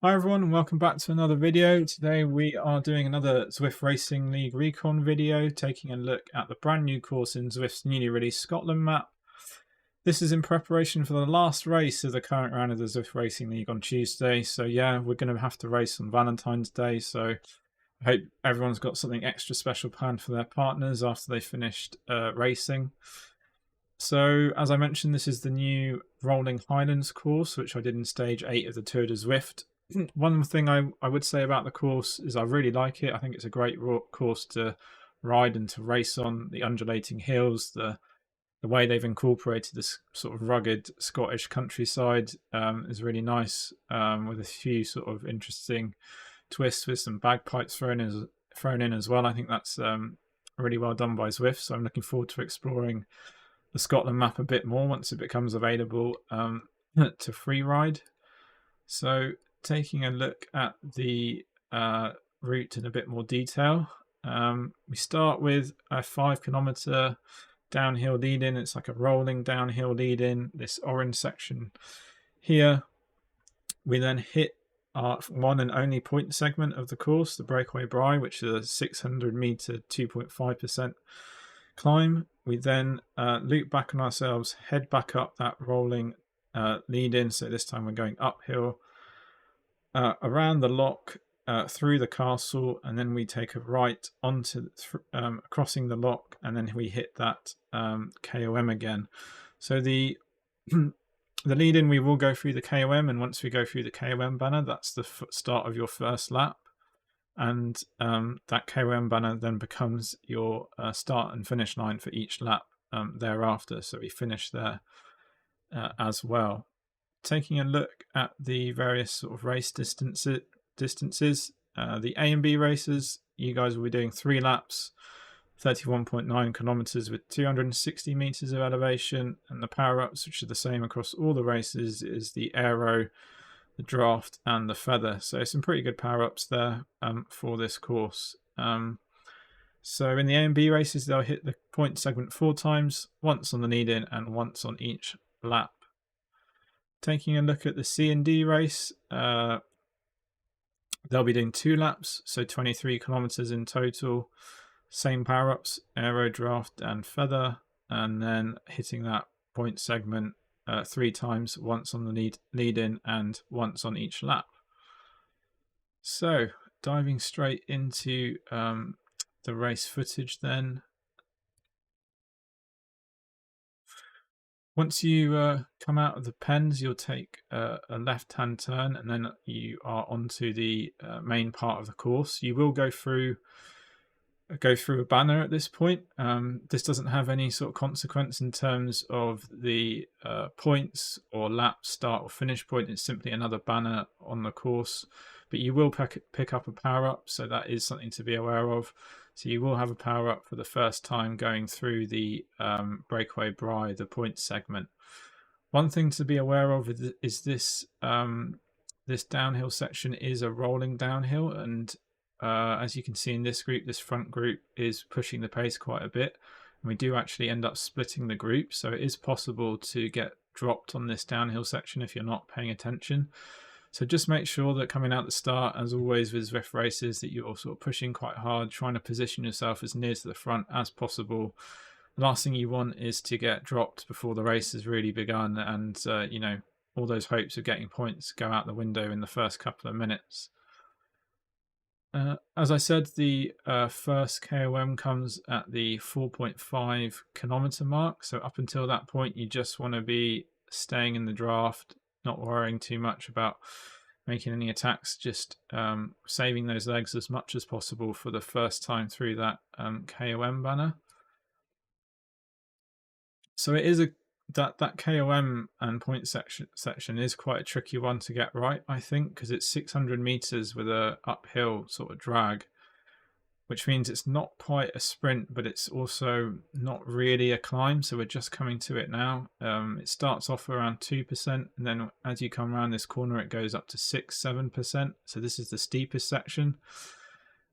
Hi everyone, and welcome back to another video. Today we are doing another Zwift Racing League Recon video, taking a look at the brand new course in Zwift's newly released Scotland map. This is in preparation for the last race of the current round of the Zwift Racing League on Tuesday. So yeah, we're going to have to race on Valentine's Day, so I hope everyone's got something extra special planned for their partners after they finished racing. So, as I mentioned, this is the new Rolling HIghlands Course, which I did in stage 8 of the Tour de Zwift. One thing I would say about the course is I really like it. I think it's a great course to ride and to race on. The undulating hills, the way they've incorporated this sort of rugged Scottish countryside is really nice, with a few sort of interesting twists with some bagpipes thrown in as well. I think that's really well done by Zwift, so I'm looking forward to exploring the Scotland map a bit more once it becomes available to free ride. So taking a look at the route in a bit more detail, we start with a 5 kilometer downhill lead in. It's like a rolling downhill lead in, this orange section here. We then hit our one and only point segment of the course, the Breakaway Brae, which is a 600 meter 2.5% climb. We then loop back on ourselves, head back up that rolling lead in. So this time we're going uphill, around the lock, through the castle, and then we take a right onto crossing the lock, and then we hit that KOM again. So the the lead in, we will go through the KOM, and once we go through the KOM banner, that's the start of your first lap. And that KOM banner then becomes your start and finish line for each lap thereafter. So we finish there as well. Taking a look at the various sort of race distances, the A and B races, you guys will be doing 3 laps, 31.9 kilometers with 260 meters of elevation, and the Powerups, which are the same across all the races, is the Aero, the Draft, and the Feather. So some pretty good Powerups there for this course. So in the A and B races, they'll hit the point segment 4 times, once on the lead in and once on each lap. Taking a look at the C and D race, they'll be doing 2 laps, so 23 kilometers in total. Same Powerups, Aero, Draft, and Feather, and then hitting that point segment 3 times, once on the lead in and once on each lap. So diving straight into the race footage then. Once you come out of the pens, you'll take a left-hand turn, and then you are onto the main part of the course. You will go through a banner at this point. This doesn't have any sort of consequence in terms of the points or lap start or finish point. It's simply another banner on the course, but you will pick up a power up, so that is something to be aware of. So you will have a power up for the first time going through the Breakaway Brae, the points segment. One thing to be aware of is this this downhill section is a rolling downhill, and as you can see in this group, this front group is pushing the pace quite a bit, and we do actually end up splitting the group, so it is possible to get dropped on this downhill section if you're not paying attention. So just make sure that coming out the start, as always with Zwift races, that you're sort of pushing quite hard, trying to position yourself as near to the front as possible. The last thing you want is to get dropped before the race has really begun, and you know, all those hopes of getting points go out the window in the first couple of minutes. As I said, the first KOM comes at the 4.5 kilometer mark. So up until that point, you just want to be staying in the draft, not worrying too much about making any attacks, just saving those legs as much as possible for the first time through that KOM banner. So it is that KOM and point section is quite a tricky one to get right, I think, because it's 600 meters with a uphill sort of drag, which means it's not quite a sprint, but it's also not really a climb. So we're just coming to it now. It starts off around 2%, and then as you come around this corner, it goes up to 6-7%. So this is the steepest section,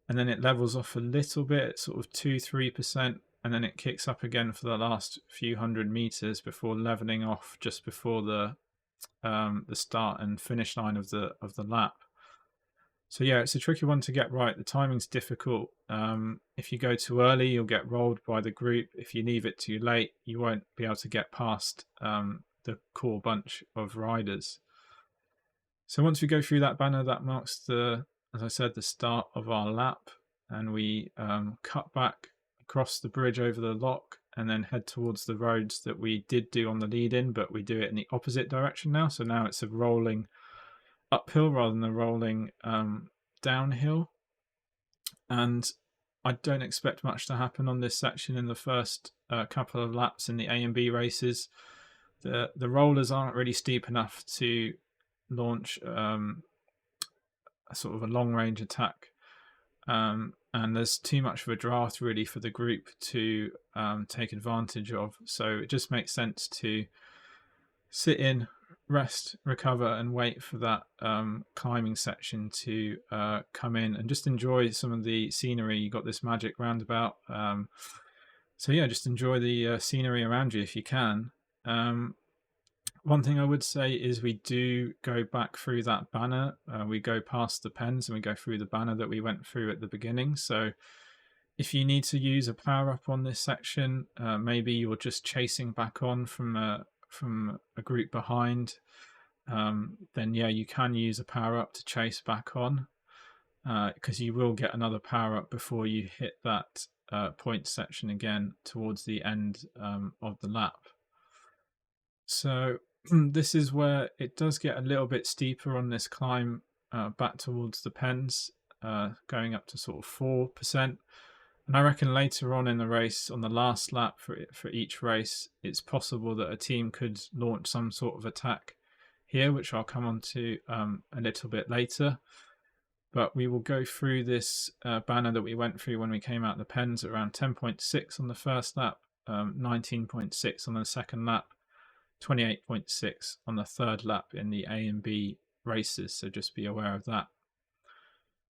and then it levels off a little bit, sort of 2-3%. And then it kicks up again for the last few hundred meters before leveling off just before the start and finish line of the lap. So yeah, it's a tricky one to get right. The timing's difficult. If you go too early, you'll get rolled by the group. If you leave it too late, you won't be able to get past the core bunch of riders. So once we go through that banner, that marks the, as I said, the start of our lap, and we cut back across the bridge over the lock and then head towards the roads that we did do on the lead-in, but we do it in the opposite direction now. So now it's a rolling uphill rather than a rolling downhill. And I don't expect much to happen on this section in the first couple of laps in the A and B races. The rollers aren't really steep enough to launch a sort of a long range attack, and there's too much of a draft really for the group to take advantage of. So it just makes sense to sit in, rest, recover, and wait for that climbing section to come in and just enjoy some of the scenery. You got this magic roundabout, so yeah, just enjoy the scenery around you if you can. One thing I would say is we do go back through that banner. We go past the pens and we go through the banner that we went through at the beginning. So if you need to use a power up on this section, maybe you're just chasing back on from a group behind, then yeah, you can use a power up to chase back on, because you will get another power up before you hit that point section again towards the end of the lap. So this is where it does get a little bit steeper on this climb back towards the pens, going up to sort of 4%. And I reckon later on in the race, on the last lap for each race, it's possible that a team could launch some sort of attack here, which I'll come on to a little bit later. But we will go through this banner that we went through when we came out the pens, around 10.6 on the first lap, 19.6 on the second lap, 28.6 on the third lap in the A and B races, so just be aware of that.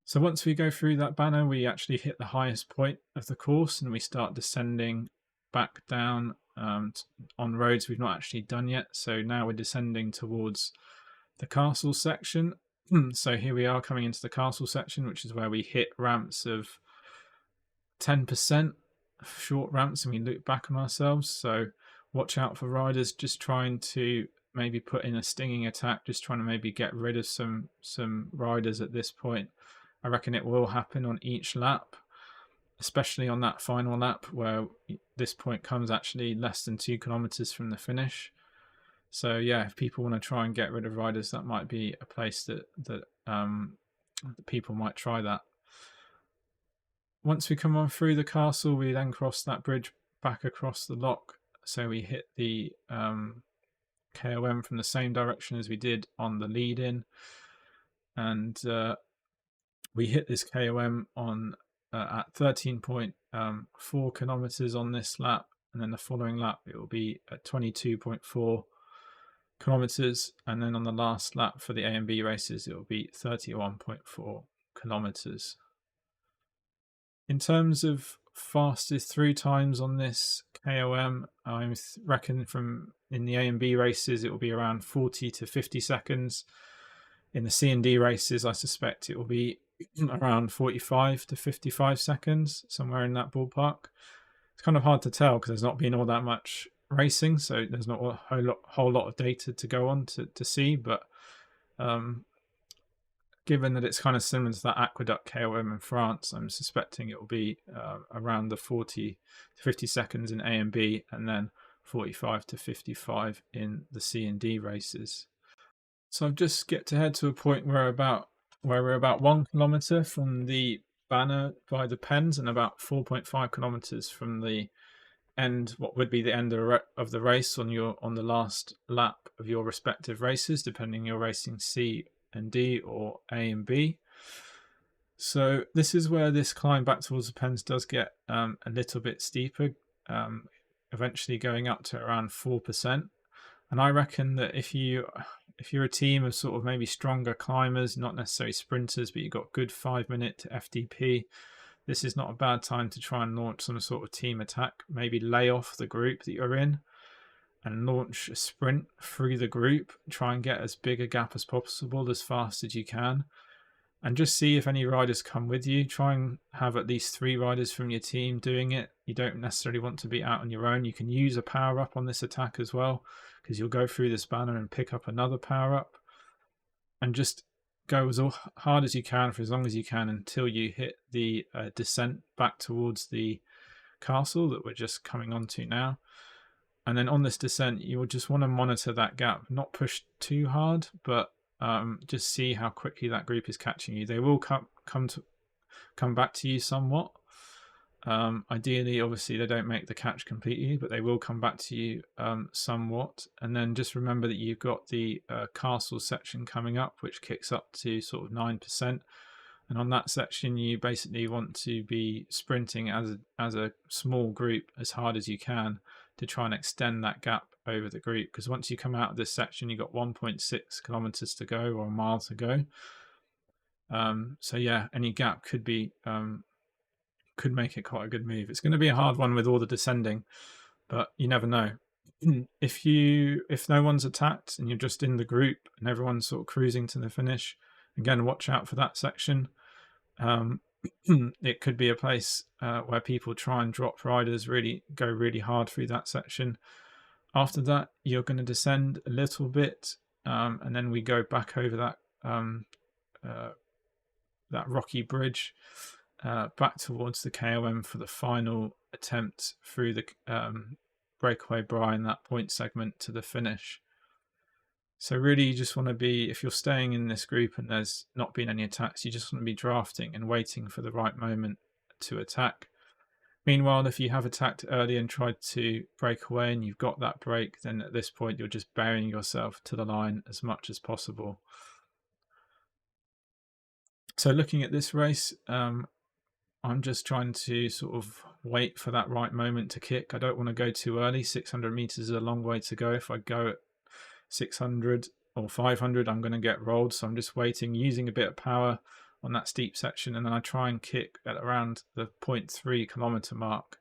So once we go through that banner, we actually hit the highest point of the course and we start descending back down on roads we've not actually done yet. So now we're descending towards the castle section. So here we are coming into the castle section, which is where we hit ramps of 10%, short ramps, and we look back on ourselves. So watch out for riders just trying to maybe put in a stinging attack, just trying to maybe get rid of some riders at this point. I reckon it will happen on each lap, especially on that final lap where this point comes actually less than 2 kilometers from the finish. So yeah, if people want to try and get rid of riders, that might be a place that people might try that. Once we come on through the castle, we then cross that bridge back across the lock. So we hit the KOM from the same direction as we did on the lead-in, and we hit this KOM on at 13.4 kilometers on this lap, and then the following lap it will be at 22.4 kilometers, and then on the last lap for the A and B races it will be 31.4 kilometers. In terms of fastest through times on this KOM, I reckon from in the A and B races it will be around 40 to 50 seconds. In the C and D races, I suspect it will be around 45 to 55 seconds, somewhere in that ballpark. It's kind of hard to tell because there's not been all that much racing, so there's not a whole lot of data to go on to see, but given that it's kind of similar to that Aqueduct KOM in France, I'm suspecting it will be around the 40 to 50 seconds in A and B, and then 45 to 55 in the C and D races. So I've just get to head to a point where we're about 1 kilometer from the banner by the pens and about 4.5 kilometers from the end, what would be the end of the race on the last lap of your respective races, depending you're racing C and D or A and B. So this is where this climb back towards the pens does get a little bit steeper, eventually going up to around 4%. And I reckon that if you're a team of sort of maybe stronger climbers, not necessarily sprinters, but you've got good 5-minute FDP, this is not a bad time to try and launch some sort of team attack. Maybe lay off the group that you're in and launch a sprint through the group. Try and get as big a gap as possible as fast as you can. and just see if any riders come with you. Try and have at least 3 riders from your team doing it. You don't necessarily want to be out on your own. You can use a power up on this attack as well, because you'll go through this banner and pick up another power up, and just go as hard as you can for as long as you can until you hit the descent back towards the castle that we're just coming onto now. And then on this descent, you will just want to monitor that gap, not push too hard, but just see how quickly that group is catching you. They will come back to you somewhat. Ideally, obviously, they don't make the catch completely, but they will come back to you somewhat. And then just remember that you've got the castle section coming up, which kicks up to sort of 9%. And on that section, you basically want to be sprinting as a small group as hard as you can to try and extend that gap over the group. Because once you come out of this section, you've got 1.6 kilometers to go, or a mile to go. So yeah, any gap could be could make it quite a good move. It's going to be a hard one with all the descending, but you never know. If no one's attacked and you're just in the group and everyone's sort of cruising to the finish, again, watch out for that section. It could be a place where people try and drop riders, go really hard through that section. After that, you're going to descend a little bit, and then we go back over that rocky bridge back towards the KOM for the final attempt through the Breakaway Brae in that point segment to the finish. So really, you just want to be, if you're staying in this group and there's not been any attacks, you just want to be drafting and waiting for the right moment to attack. Meanwhile, if you have attacked early and tried to break away and you've got that break, then at this point you're just burying yourself to the line as much as possible. So looking at this race, I'm just trying to sort of wait for that right moment to kick. I don't want to go too early. 600 meters is a long way to go. If I go at 600 or 500, I'm going to get rolled. So I'm just waiting, using a bit of power on that steep section, and then I try and kick at around the 0.3 kilometer mark.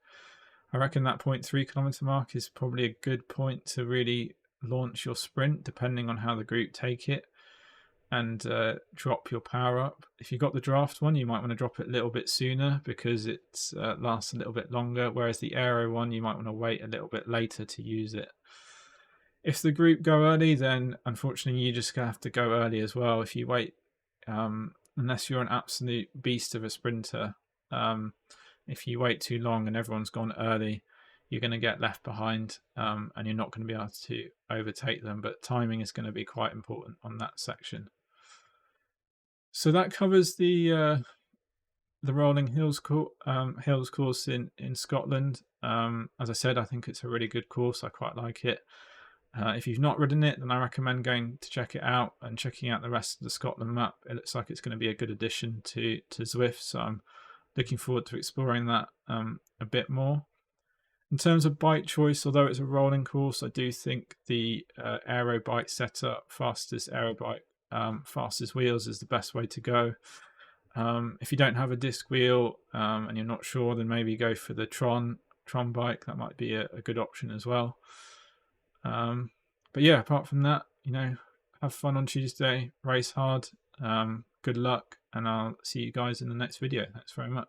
I reckon that 0.3 kilometer mark is probably a good point to really launch your sprint, depending on how the group take it, and drop your power up. If you got the draft one, you might want to drop it a little bit sooner because it lasts a little bit longer, whereas the Aero one, you might want to wait a little bit later to use it. If the group go early, then unfortunately you just have to go early as well. If you wait, unless you're an absolute beast of a sprinter, if you wait too long and everyone's gone early, you're going to get left behind, and you're not going to be able to overtake them. But timing is going to be quite important on that section. So that covers the Rolling HIghlands course in Scotland. As I said, I think it's a really good course. I quite like it. If you've not ridden it, then I recommend going to check it out and checking out the rest of the Scotland map. It looks like it's going to be a good addition to Zwift, so I'm looking forward to exploring that a bit more. In terms of bike choice, although it's a rolling course, I do think the Aero bike setup, fastest Aero bike, fastest wheels is the best way to go. If you don't have a disc wheel and you're not sure, then maybe go for the Tron bike. That might be a good option as well. But yeah, apart from that, have fun on Tuesday, race hard, good luck, and I'll see you guys in the next video. Thanks very much.